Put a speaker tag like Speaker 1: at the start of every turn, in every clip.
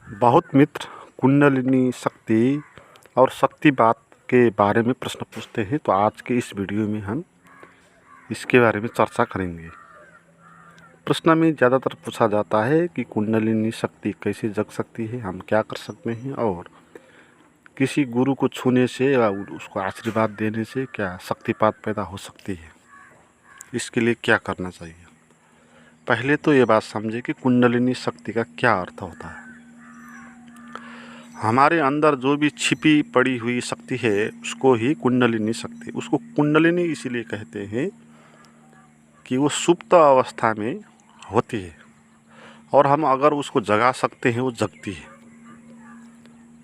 Speaker 1: बहुत मित्र कुंडलिनी शक्ति और शक्तिपात के बारे में प्रश्न पूछते हैं, तो आज के इस वीडियो में हम इसके बारे में चर्चा करेंगे। प्रश्न में ज़्यादातर पूछा जाता है कि कुंडलिनी शक्ति कैसे जग सकती है, हम क्या कर सकते हैं, और किसी गुरु को छूने से या उसको आशीर्वाद देने से क्या शक्तिपात पैदा हो सकती है, इसके लिए क्या करना चाहिए। पहले तो ये बात समझे कि कुंडलिनी शक्ति का क्या अर्थ होता है। हमारे अंदर जो भी छिपी पड़ी हुई शक्ति है उसको ही कुंडलिनी शक्ति, उसको कुंडलिनी इसीलिए कहते हैं कि वो सुप्त अवस्था में होती है और हम अगर उसको जगा सकते हैं वो जगती है।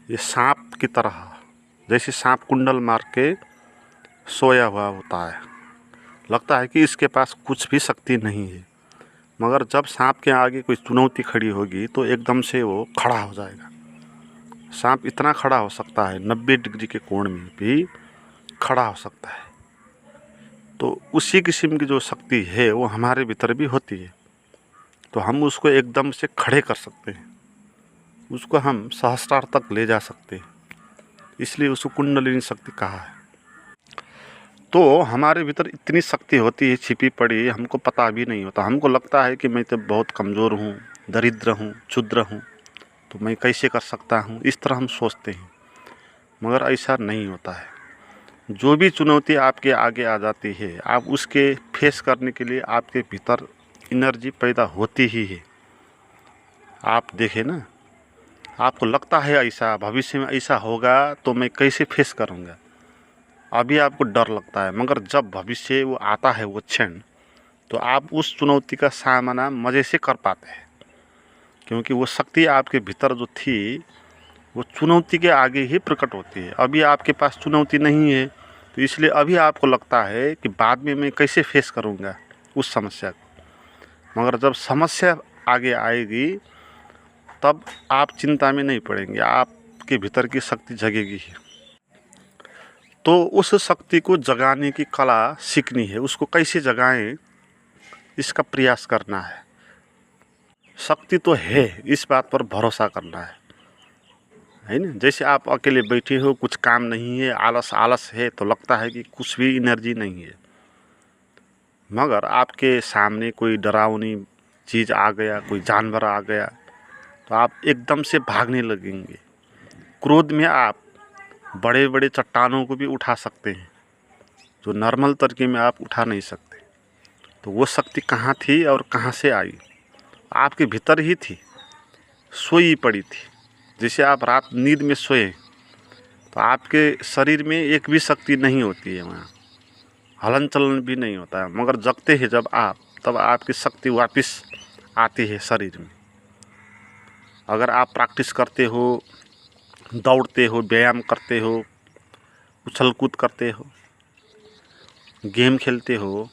Speaker 1: ये सांप की तरह, जैसे सांप कुंडल मार के सोया हुआ होता है, लगता है कि इसके पास कुछ भी शक्ति नहीं है, मगर जब सांप के आगे कोई चुनौती खड़ी होगी तो एकदम से वो खड़ा हो जाएगा। सांप इतना खड़ा हो सकता है, 90 डिग्री के कोण में भी खड़ा हो सकता है। तो उसी किस्म की जो शक्ति है वो हमारे भीतर भी होती है, तो हम उसको एकदम से खड़े कर सकते हैं, उसको हम सहस्त्रार तक ले जा सकते हैं, इसलिए उसको कुंडलिनी शक्ति कहा है। तो हमारे भीतर इतनी शक्ति होती है छिपी पड़ी, हमको पता भी नहीं होता। हमको लगता है कि मैं तो बहुत कमज़ोर हूँ, दरिद्र हूँ, क्षुद्र हूँ, तो मैं कैसे कर सकता हूँ, इस तरह हम सोचते हैं, मगर ऐसा नहीं होता है। जो भी चुनौती आपके आगे आ जाती है, आप उसके फेस करने के लिए आपके भीतर एनर्जी पैदा होती ही है। आप देखें ना, आपको लगता है ऐसा भविष्य में ऐसा होगा तो मैं कैसे फेस करूँगा, अभी आपको डर लगता है, मगर जब भविष्य वो आता है वो क्षण, तो आप उस चुनौती का सामना मज़े से कर पाते हैं, क्योंकि वो शक्ति आपके भीतर जो थी वो चुनौती के आगे ही प्रकट होती है। अभी आपके पास चुनौती नहीं है, तो इसलिए अभी आपको लगता है कि बाद में मैं कैसे फेस करूँगा उस समस्या को, मगर जब समस्या आगे आएगी तब आप चिंता में नहीं पड़ेंगे, आपके भीतर की शक्ति जगेगी ही। तो उस शक्ति को जगाने की कला सीखनी है, उसको कैसे जगाएं इसका प्रयास करना है। शक्ति तो है, इस बात पर भरोसा करना है ना। जैसे आप अकेले बैठे हो, कुछ काम नहीं है, आलस आलस है, तो लगता है कि कुछ भी एनर्जी नहीं है, मगर आपके सामने कोई डरावनी चीज़ आ गया, कोई जानवर आ गया, तो आप एकदम से भागने लगेंगे। क्रोध में आप बड़े बड़े चट्टानों को भी उठा सकते हैं, जो नॉर्मल तरीके में आप उठा नहीं सकते। तो वो शक्ति कहाँ थी और कहाँ से आई? आपके भीतर ही थी, सोई पड़ी थी। जैसे आप रात नींद में सोए तो आपके शरीर में एक भी शक्ति नहीं होती है, वहाँ हलन चलन भी नहीं होता है, मगर जगते हैं जब आप, तब आपकी शक्ति वापस आती है शरीर में। अगर आप प्रैक्टिस करते हो, दौड़ते हो, व्यायाम करते हो, उछल कूद करते हो, गेम खेलते हो,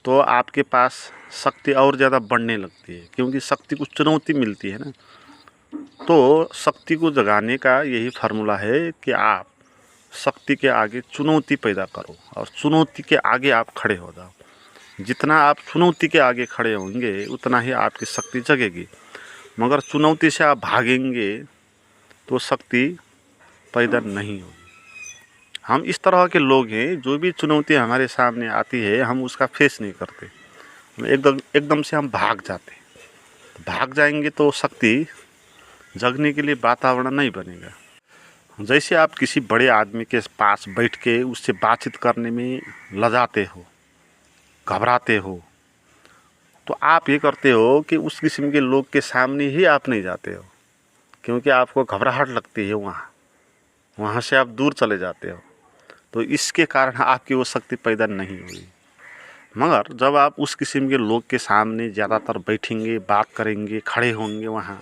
Speaker 1: तो आपके पास शक्ति और ज़्यादा बढ़ने लगती है, क्योंकि शक्ति को चुनौती मिलती है ना। तो शक्ति को जगाने का यही फार्मूला है कि आप शक्ति के आगे चुनौती पैदा करो और चुनौती के आगे आप खड़े हो जाओ। जितना आप चुनौती के आगे खड़े होंगे उतना ही आपकी शक्ति जगेगी, मगर चुनौती से आप भागेंगे तो शक्ति पैदा नहीं होगी। हम इस तरह के लोग हैं, जो भी चुनौती हमारे सामने आती है हम उसका फेस नहीं करते, हम एकदम से हम भाग जाते हैं। भाग जाएंगे तो शक्ति जगने के लिए वातावरण नहीं बनेगा। जैसे आप किसी बड़े आदमी के पास बैठ के उससे बातचीत करने में लजाते हो, घबराते हो, तो आप ये करते हो कि उस किस्म के लोग के सामने ही आप नहीं जाते हो, क्योंकि आपको घबराहट लगती है, वहाँ से आप दूर चले जाते हो। तो इसके कारण आपकी वो शक्ति पैदा नहीं हुई। मगर जब आप उस किस्म के लोग के सामने ज़्यादातर बैठेंगे, बात करेंगे, खड़े होंगे वहाँ,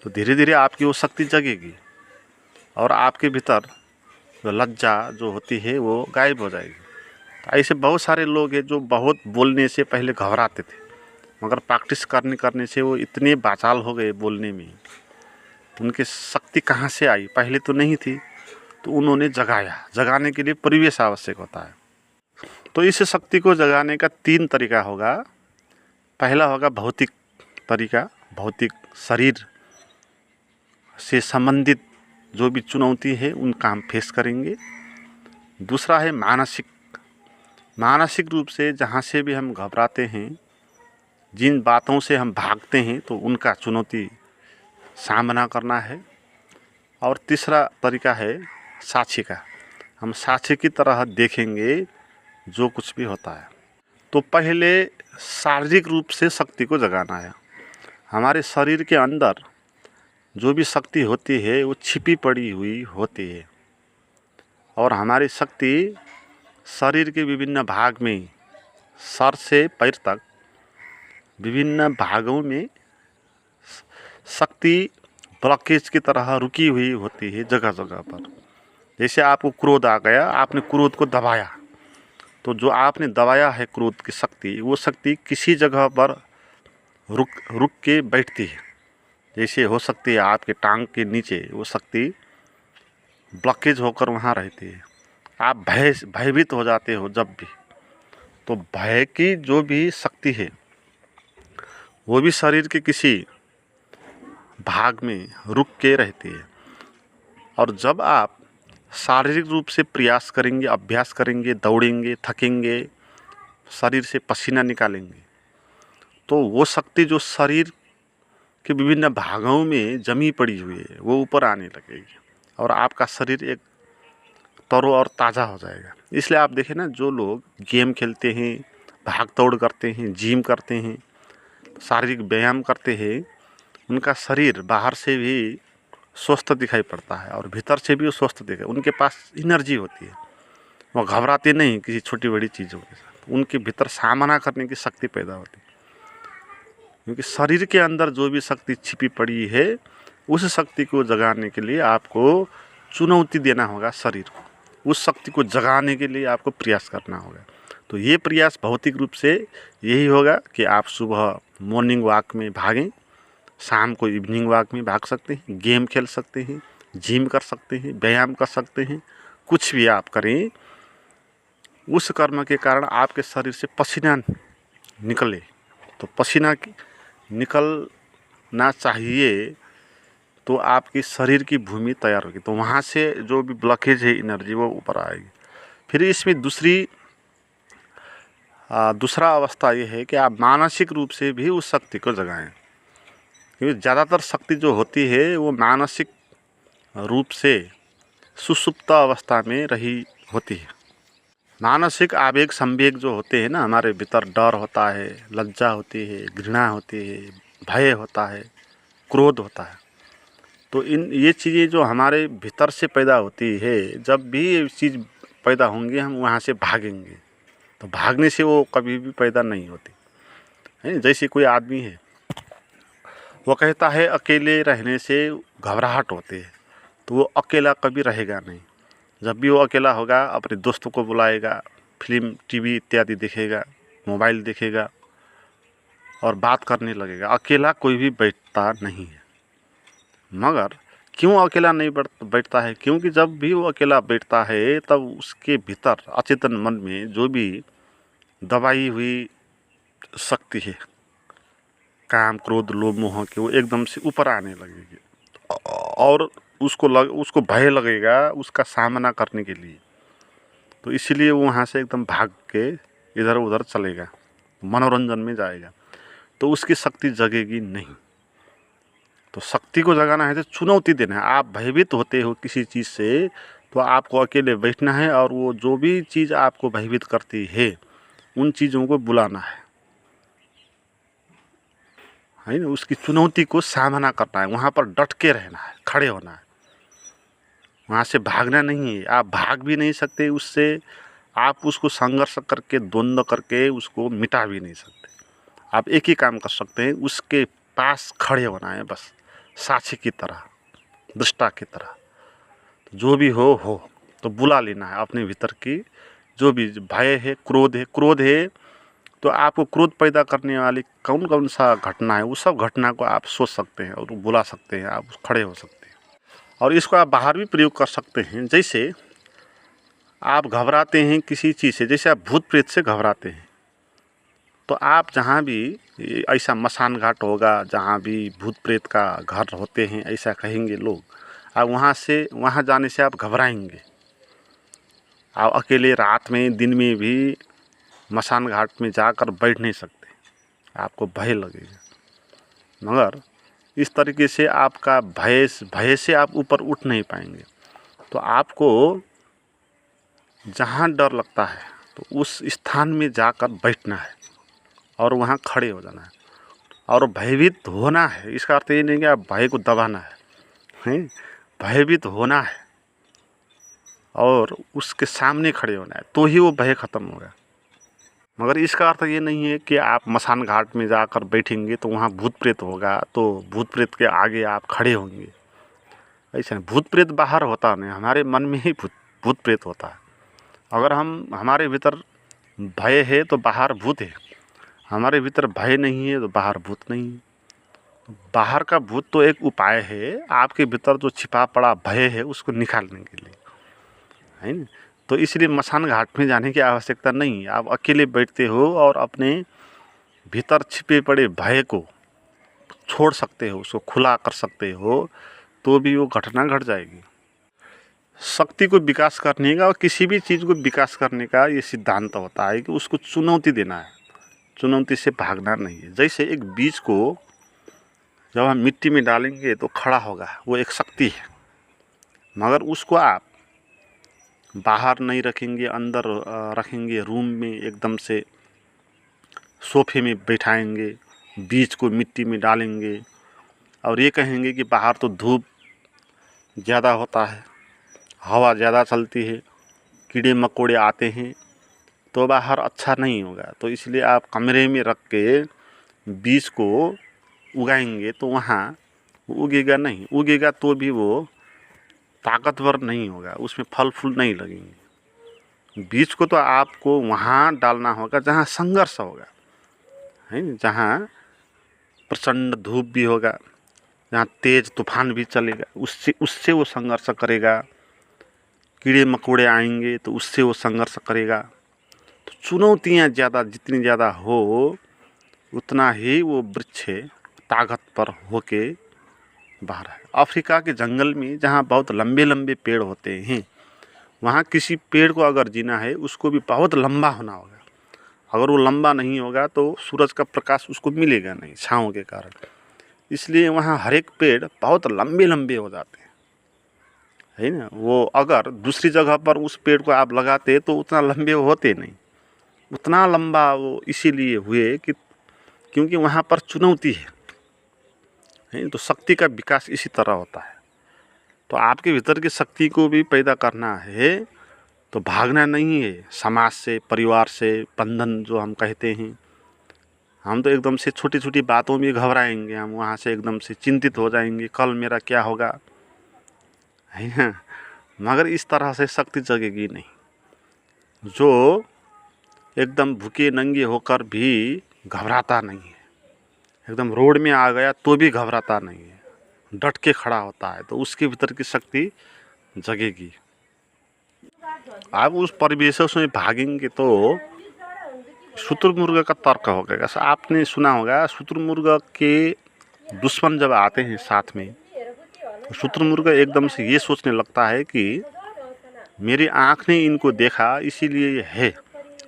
Speaker 1: तो धीरे धीरे आपकी वो शक्ति जगेगी और आपके भीतर जो लज्जा जो होती है वो गायब हो जाएगी। तो ऐसे बहुत सारे लोग हैं जो बहुत बोलने से पहले घबराते थे, मगर प्रैक्टिस करने से वो इतने बाचाल हो गए बोलने में। उनकी शक्ति कहाँ से आई? पहले तो नहीं थी, तो उन्होंने जगाया। जगाने के लिए परिवेश आवश्यक होता है। तो इस शक्ति को जगाने का 3 तरीका होगा। पहला होगा भौतिक तरीका, भौतिक शरीर से संबंधित जो भी चुनौती है उनका हम फेस करेंगे। दूसरा है मानसिक रूप से जहाँ से भी हम घबराते हैं, जिन बातों से हम भागते हैं, तो उनका चुनौती सामना करना है। और तीसरा तरीका है साक्षी का। हम साक्षी की तरह देखेंगे जो कुछ भी होता है। तो पहले शारीरिक रूप से शक्ति को जगाना है। हमारे शरीर के अंदर जो भी शक्ति होती है वो छिपी पड़ी हुई होती है, और हमारी शक्ति शरीर के विभिन्न भाग में, सर से पैर तक विभिन्न भागों में शक्ति ब्लॉकेज की तरह रुकी हुई होती है जगह जगह पर। जैसे आपको क्रोध आ गया, आपने क्रोध को दबाया, तो जो आपने दबाया है क्रोध की शक्ति, वो शक्ति किसी जगह पर रुक के बैठती है। जैसे हो सकती है आपके टांग के नीचे वो शक्ति ब्लॉकेज होकर वहाँ रहती है। आप भयभीत हो जाते हो जब भी, तो भय की जो भी शक्ति है वो भी शरीर के किसी भाग में रुक के रहती है। और जब आप शारीरिक रूप से प्रयास करेंगे, अभ्यास करेंगे, दौड़ेंगे, थकेंगे, शरीर से पसीना निकालेंगे, तो वो शक्ति जो शरीर के विभिन्न भागों में जमी पड़ी हुई है वो ऊपर आने लगेगी, और आपका शरीर एक तरो और ताज़ा हो जाएगा। इसलिए आप देखें ना, जो लोग गेम खेलते हैं, भाग दौड़ करते हैं, जिम करते हैं, शारीरिक व्यायाम करते हैं, उनका शरीर बाहर से भी स्वस्थ दिखाई पड़ता है और भीतर से भी वो स्वस्थ दिखाई। उनके पास एनर्जी होती है, वो घबराते नहीं किसी छोटी बड़ी चीज़ों के साथ। उनके भीतर सामना करने की शक्ति पैदा होती है, क्योंकि शरीर के अंदर जो भी शक्ति छिपी पड़ी है उस शक्ति को जगाने के लिए आपको चुनौती देना होगा। शरीर को, उस शक्ति को जगाने के लिए आपको प्रयास करना होगा। तो ये प्रयास भौतिक रूप से यही होगा कि आप सुबह मॉर्निंग वॉक में भागें, शाम को इवनिंग वॉक में भाग सकते हैं, गेम खेल सकते हैं, जिम कर सकते हैं, व्यायाम कर सकते हैं, कुछ भी आप करें, उस कर्म के कारण आपके शरीर से पसीना निकले। तो पसीना निकलना चाहिए, तो आपकी शरीर की भूमि तैयार होगी, तो वहाँ से जो भी ब्लॉकेज है एनर्जी वो ऊपर आएगी। फिर इसमें दूसरा अवस्था ये है कि आप मानसिक रूप से भी उस शक्ति को जगाएं, क्योंकि ज़्यादातर शक्ति जो होती है वो मानसिक रूप से सुषुप्त अवस्था में रही होती है। मानसिक आवेग संवेग जो होते हैं ना, हमारे भीतर डर होता है, लज्जा होती है, घृणा होती है, भय होता है, क्रोध होता है, तो ये चीज़ें जो हमारे भीतर से पैदा होती है, जब भी ये चीज़ पैदा होंगी हम वहाँ से भागेंगे, तो भागने से वो कभी भी पैदा नहीं होती है। जैसे कोई आदमी है, वो कहता है अकेले रहने से घबराहट होती है, तो वो अकेला कभी रहेगा नहीं। जब भी वो अकेला होगा अपने दोस्तों को बुलाएगा, फिल्म टीवी इत्यादि देखेगा, मोबाइल देखेगा और बात करने लगेगा। अकेला कोई भी बैठता नहीं है। मगर क्यों अकेला नहीं बैठता है? क्योंकि जब भी वो अकेला बैठता है तब उसके भीतर अचेतन मन में जो भी दबाई हुई शक्ति है, काम क्रोध लोभ मोह की, वो एकदम से ऊपर आने लगेगी और उसको भय लगेगा उसका सामना करने के लिए। तो इसीलिए वो वहाँ से एकदम भाग के इधर उधर चलेगा, मनोरंजन में जाएगा, तो उसकी शक्ति जगेगी नहीं। तो शक्ति को जगाना है तो चुनौती देना है। आप भयभीत होते हो किसी चीज़ से, तो आपको अकेले बैठना है और वो जो भी चीज़ आपको भयभीत करती है उन चीज़ों को बुलाना है ना, उसकी चुनौती को सामना करना है, वहाँ पर डट के रहना है, खड़े होना है, वहाँ से भागना नहीं है। आप भाग भी नहीं सकते उससे, आप उसको संघर्ष करके द्वंद्व करके उसको मिटा भी नहीं सकते। आप एक ही काम कर सकते हैं, उसके पास खड़े होना है बस, साक्षी की तरह, दृष्टा की तरह। जो भी हो तो बुला लेना है अपने भीतर की जो भी भय है, क्रोध है, तो आपको क्रोध पैदा करने वाली कौन कौन सा घटना है, उस सब घटना को आप सोच सकते हैं और बुला सकते हैं, आप खड़े हो सकते हैं। और इसको आप बाहर भी प्रयोग कर सकते हैं। जैसे आप घबराते हैं किसी चीज़ से, जैसे आप भूत प्रेत से घबराते हैं, तो आप जहाँ भी ऐसा मसान घाट होगा जहाँ भी भूत प्रेत का घर होते हैं, ऐसा कहेंगे लोग। आप वहाँ जाने से आप घबराएंगे। आप अकेले रात में दिन में भी मसान घाट में जाकर बैठ नहीं सकते, आपको भय लगेगा। मगर इस तरीके से आपका भय से आप ऊपर उठ नहीं पाएंगे। तो आपको जहाँ डर लगता है तो उस स्थान में जाकर बैठना है और वहाँ खड़े हो जाना है और भयभीत होना है। इसका अर्थ ये नहीं कि आप भय को दबाना है, भयभीत होना है और उसके सामने खड़े होना है, तो ही वो भय खत्म होगा। मगर इसका अर्थ ये नहीं है कि आप मसान घाट में जाकर बैठेंगे तो वहाँ भूत प्रेत होगा तो भूत प्रेत के आगे आप खड़े होंगे। ऐसा नहीं, भूत प्रेत बाहर होता नहीं, हमारे मन में ही भूत प्रेत होता है। अगर हमारे भीतर भय है तो बाहर भूत है, हमारे भीतर भय नहीं है तो बाहर भूत नहीं है। बाहर का भूत तो एक उपाय है, आपके भीतर जो छिपा पड़ा भय है उसको निकालने के लिए, है ना। तो इसलिए मसान घाट में जाने की आवश्यकता नहीं है। आप अकेले बैठते हो और अपने भीतर छिपे पड़े भय को छोड़ सकते हो, उसको खुला कर सकते हो, तो भी वो घटना घट जाएगी। शक्ति को विकास करने का और किसी भी चीज़ को विकास करने का ये सिद्धांत होता है कि उसको चुनौती देना है, चुनौती से भागना नहीं है। जैसे एक बीज को जब हम मिट्टी में डालेंगे तो खड़ा होगा, वो एक शक्ति है। मगर उसको आप बाहर नहीं रखेंगे, अंदर रखेंगे, रूम में एकदम से सोफे में बैठाएंगे, बीज को मिट्टी में डालेंगे और ये कहेंगे कि बाहर तो धूप ज़्यादा होता है, हवा ज़्यादा चलती है, कीड़े मकोड़े आते हैं, तो बाहर अच्छा नहीं होगा। तो इसलिए आप कमरे में रख के बीज को उगाएंगे तो वहाँ उगेगा नहीं, उगेगा तो भी वो ताकतवर नहीं होगा, उसमें फल फूल नहीं लगेंगे। बीज को तो आपको वहाँ डालना होगा जहाँ संघर्ष होगा, है, जहाँ प्रचंड धूप भी होगा, जहाँ तेज तूफान भी चलेगा, उससे वो संघर्ष करेगा। कीड़े मकोड़े आएंगे तो उससे वो संघर्ष करेगा। तो चुनौतियाँ ज़्यादा जितनी ज़्यादा हो उतना ही वो वृक्ष ताकतवर होके बाहर है। अफ्रीका के जंगल में जहाँ बहुत लंबे लंबे पेड़ होते हैं, वहाँ किसी पेड़ को अगर जीना है उसको भी बहुत लंबा होना होगा। अगर वो लंबा नहीं होगा तो सूरज का प्रकाश उसको मिलेगा नहीं छाँव के कारण। इसलिए वहाँ हर एक पेड़ बहुत लंबे लंबे हो जाते हैं, है ना। वो अगर दूसरी जगह पर उस पेड़ को आप लगाते तो उतना लंबे होते नहीं, उतना लंबा वो इसीलिए हुए कि क्योंकि वहाँ पर चुनौती है। तो शक्ति का विकास इसी तरह होता है। तो आपके भीतर की शक्ति को भी पैदा करना है तो भागना नहीं है समाज से, परिवार से, बंधन जो हम कहते हैं। हम तो एकदम से छोटी छोटी बातों में घबराएंगे, हम वहाँ से एकदम से चिंतित हो जाएंगे, कल मेरा क्या होगा, है ना। मगर इस तरह से शक्ति जगेगी नहीं। जो एकदम भूखे नंगे होकर भी घबराता नहीं है, एकदम रोड में आ गया तो भी घबराता नहीं है, डट के खड़ा होता है, तो उसके भीतर की शक्ति जगेगी। आप उस परिवेशों से भागेंगे तो शुतुरमुर्ग का तर्क होगा। जैसा आपने सुना होगा, शुतुरमुर्ग के दुश्मन जब आते हैं साथ में, तो शुतुरमुर्ग एकदम से ये सोचने लगता है कि मेरी आँख ने इनको देखा इसीलिए ये है,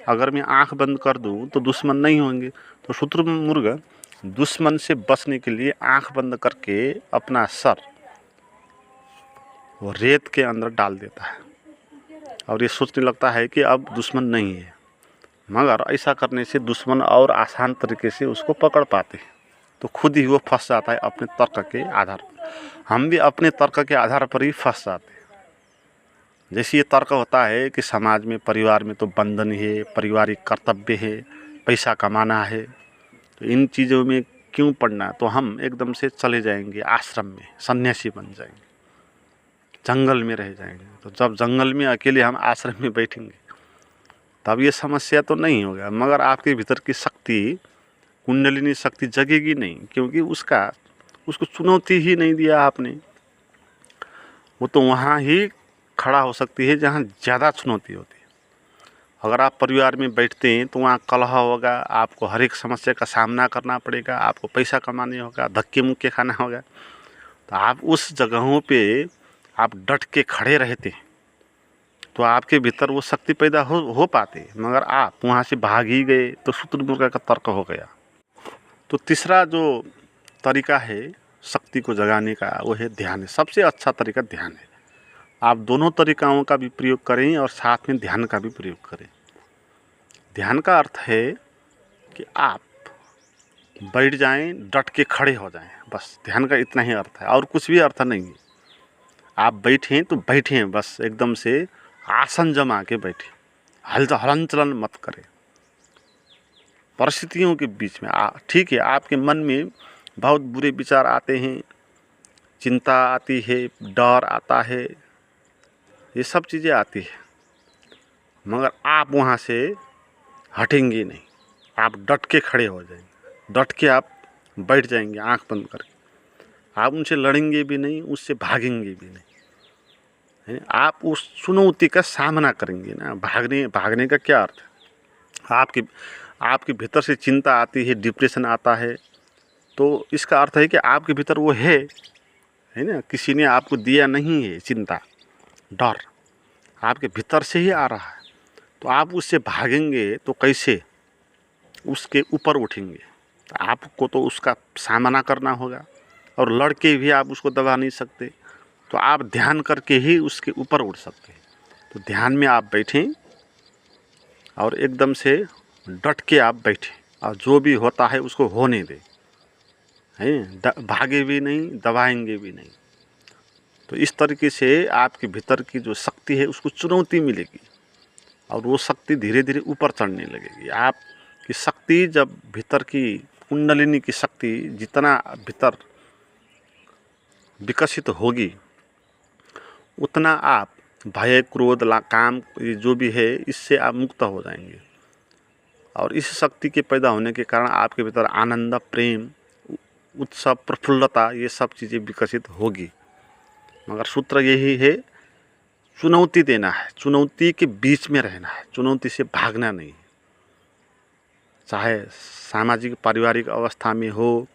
Speaker 1: अगर मैं आँख बंद कर दूं तो दुश्मन नहीं होंगे। तो शुतुरमुर्ग दुश्मन से बचने के लिए आँख बंद करके अपना सर वो रेत के अंदर डाल देता है और ये सोचने लगता है कि अब दुश्मन नहीं है। मगर ऐसा करने से दुश्मन और आसान तरीके से उसको पकड़ पाते हैं, तो खुद ही वो फंस जाता है अपने तर्क के आधार पर। हम भी अपने तर्क के आधार पर ही फंस जाते हैं। जैसे ये तर्क होता है कि समाज में, परिवार में तो बंधन है, पारिवारिक कर्तव्य है, पैसा कमाना है, तो इन चीज़ों में क्यों पड़ना। तो हम एकदम से चले जाएंगे आश्रम में, सन्यासी बन जाएंगे, जंगल में रह जाएंगे। तो जब जंगल में अकेले हम आश्रम में बैठेंगे तब ये समस्या तो नहीं होगा। मगर आपके भीतर की शक्ति, कुंडलिनी शक्ति जगेगी नहीं, क्योंकि उसको चुनौती ही नहीं दिया आपने। वो तो वहाँ ही खड़ा हो सकती है जहाँ ज़्यादा चुनौती होती है। अगर आप परिवार में बैठते हैं तो वहाँ कलह होगा, आपको हर एक समस्या का सामना करना पड़ेगा, आपको पैसा कमाने होगा, धक्के मुक्के खाना होगा। तो आप उस जगहों पे आप डट के खड़े रहते तो आपके भीतर वो शक्ति पैदा हो पाती। मगर आप वहाँ से भाग ही गए तो शुतुरमुर्ग का तर्क हो गया। तो तीसरा जो तरीका है शक्ति को जगाने का वो है ध्यान। सबसे अच्छा तरीका ध्यान है। आप दोनों तरीकाओं का भी प्रयोग करें और साथ में ध्यान का भी प्रयोग करें। ध्यान का अर्थ है कि आप बैठ जाएं, डट के खड़े हो जाएं, बस ध्यान का इतना ही अर्थ है और कुछ भी अर्थ नहीं है। आप बैठें तो बैठें, बस एकदम से आसन जमा के बैठे, हलन चलन मत करें परिस्थितियों के बीच में। ठीक है, आपके मन में बहुत बुरे विचार आते हैं, चिंता आती है, डर आता है, ये सब चीज़ें आती है, मगर आप वहाँ से हटेंगे नहीं। आप डट के खड़े हो जाएंगे, डट के आप बैठ जाएंगे आंख बंद करके। आप उनसे लड़ेंगे भी नहीं, उससे भागेंगे भी नहीं, है? आप उस चुनौती का सामना करेंगे ना। भागने का क्या अर्थ है? आपके भीतर से चिंता आती है, डिप्रेशन आता है, तो इसका अर्थ है कि आपके भीतर वो है ना। किसी ने आपको दिया नहीं है चिंता, डर आपके भीतर से ही आ रहा है। तो आप उससे भागेंगे तो कैसे उसके ऊपर उठेंगे? आपको तो उसका सामना करना होगा और लड़के भी आप उसको दबा नहीं सकते। तो आप ध्यान करके ही उसके ऊपर उठ सकते हैं। तो ध्यान में आप बैठें और एकदम से डट के आप बैठें और जो भी होता है उसको होने दें, है? भागे भी नहीं, दबाएंगे भी नहीं। तो इस तरीके से आपके भीतर की जो शक्ति है उसको चुनौती मिलेगी और वो शक्ति धीरे धीरे ऊपर चढ़ने लगेगी। आपकी शक्ति जब भीतर की कुंडलिनी की शक्ति जितना भीतर विकसित होगी उतना आप भय, क्रोध, काम जो भी है इससे आप मुक्त हो जाएंगे। और इस शक्ति के पैदा होने के कारण आपके भीतर आनंद, प्रेम, उत्सव, प्रफुल्लता ये सब चीज़ें विकसित होगी। मगर सूत्र यही है, चुनौती देना है, चुनौती के बीच में रहना है, चुनौती से भागना नहीं। चाहे सामाजिक पारिवारिक अवस्था में हो,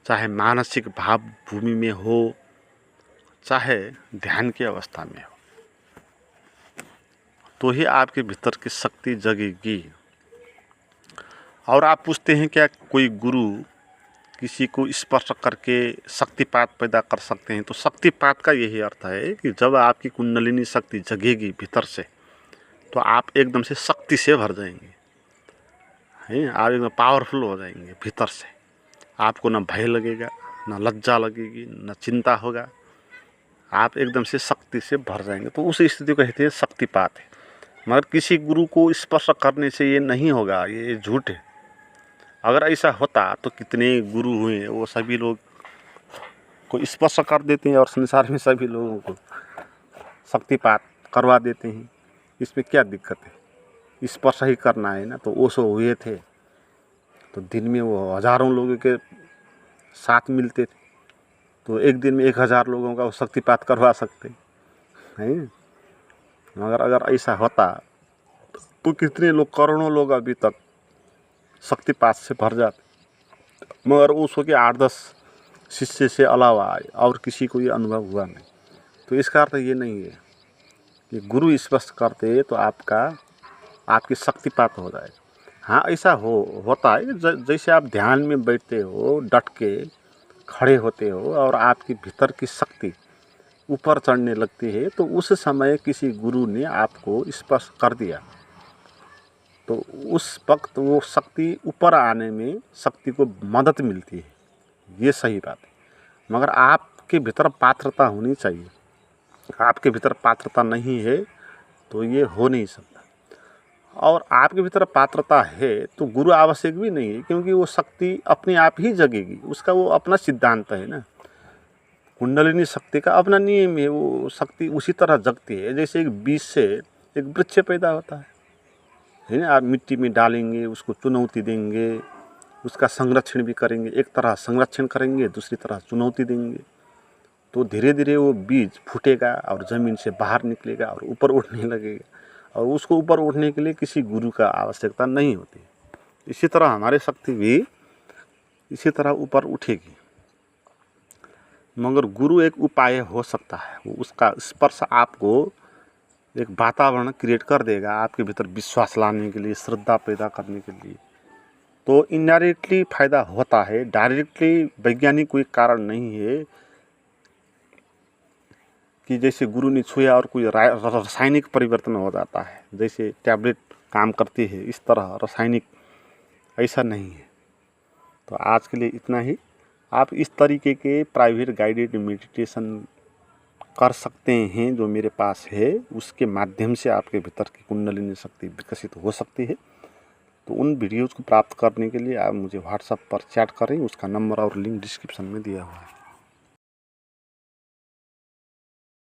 Speaker 1: चाहे मानसिक भाव भूमि में हो, चाहे ध्यान की अवस्था में हो, तो ही आपके भीतर की शक्ति जगेगी। और आप पूछते हैं क्या कोई गुरु किसी को स्पर्श करके शक्तिपात पैदा कर सकते हैं? तो शक्तिपात का यही अर्थ है कि जब आपकी कुंडलिनी शक्ति जगेगी भीतर से तो आप एकदम से शक्ति से भर जाएंगे, हैं? आप एकदम पावरफुल हो जाएंगे भीतर से। आपको ना भय लगेगा, ना लज्जा लगेगी, ना चिंता होगा, आप एकदम से शक्ति से भर जाएंगे। तो उस स्थिति को कहते हैं शक्तिपात है। मगर किसी गुरु को स्पर्श करने से ये नहीं होगा, ये झूठ है। अगर ऐसा होता तो कितने गुरु हुए, वो सभी लोग को स्पर्श कर देते हैं और संसार में सभी लोगों को शक्तिपात करवा देते हैं। इसमें क्या दिक्कत है? स्पर्श ही करना है ना। तो ओशो हुए थे तो दिन में वो हज़ारों लोगों के साथ मिलते थे, तो एक दिन में 1000 लोगों का वो शक्तिपात करवा सकते हैं। मगर अगर ऐसा होता तो कितने लोग, करोड़ों लोग अभी तक शक्तिपात से भर जाते। मगर ओशो के 8-10 शिष्य से अलावा और किसी को ये अनुभव हुआ नहीं। तो इसका अर्थ ये नहीं है कि गुरु स्पर्श करते तो आपकी शक्तिपात हो जाएगा। हाँ, ऐसा होता है जैसे आप ध्यान में बैठते हो, डट के खड़े होते हो और आपकी भीतर की शक्ति ऊपर चढ़ने लगती है, तो उस समय किसी गुरु ने आपको स्पर्श कर दिया तो उस वक्त वो शक्ति ऊपर आने में शक्ति को मदद मिलती है, ये सही बात है। मगर आपके भीतर पात्रता होनी चाहिए। आपके भीतर पात्रता नहीं है तो ये हो नहीं सकता। और आपके भीतर पात्रता है तो गुरु आवश्यक भी नहीं है, क्योंकि वो शक्ति अपने आप ही जगेगी। उसका वो अपना सिद्धांत है ना। कुंडलिनी शक्ति का अपना नियम है, वो शक्ति उसी तरह जगती है जैसे एक बीज से एक वृक्ष पैदा होता है ना। आप मिट्टी में डालेंगे, उसको चुनौती देंगे, उसका संरक्षण भी करेंगे। एक तरह संरक्षण करेंगे, दूसरी तरह चुनौती देंगे, तो धीरे धीरे वो बीज फूटेगा और ज़मीन से बाहर निकलेगा और ऊपर उठने लगेगा। और उसको ऊपर उठने के लिए किसी गुरु का आवश्यकता नहीं होती। इसी तरह हमारी शक्ति भी इसी तरह ऊपर उठेगी, मगर गुरु एक उपाय हो सकता है। वो उसका स्पर्श आपको एक वातावरण क्रिएट कर देगा आपके भीतर विश्वास लाने के लिए, श्रद्धा पैदा करने के लिए। तो इनडायरेक्टली फायदा होता है, डायरेक्टली वैज्ञानिक कोई कारण नहीं है कि जैसे गुरु ने छुआ और कोई रासायनिक परिवर्तन हो जाता है, जैसे टैबलेट काम करती है इस तरह रासायनिक ऐसा नहीं है। तो आज के लिए इतना ही। आप इस तरीके के प्राइवेट गाइडेड मेडिटेशन कर सकते हैं जो मेरे पास है, उसके माध्यम से आपके भीतर की कुंडलिनी शक्ति विकसित हो सकती है। तो उन वीडियोज़ को प्राप्त करने के लिए आप मुझे व्हाट्सएप पर चैट करें, उसका नंबर और लिंक डिस्क्रिप्शन में दिया हुआ है।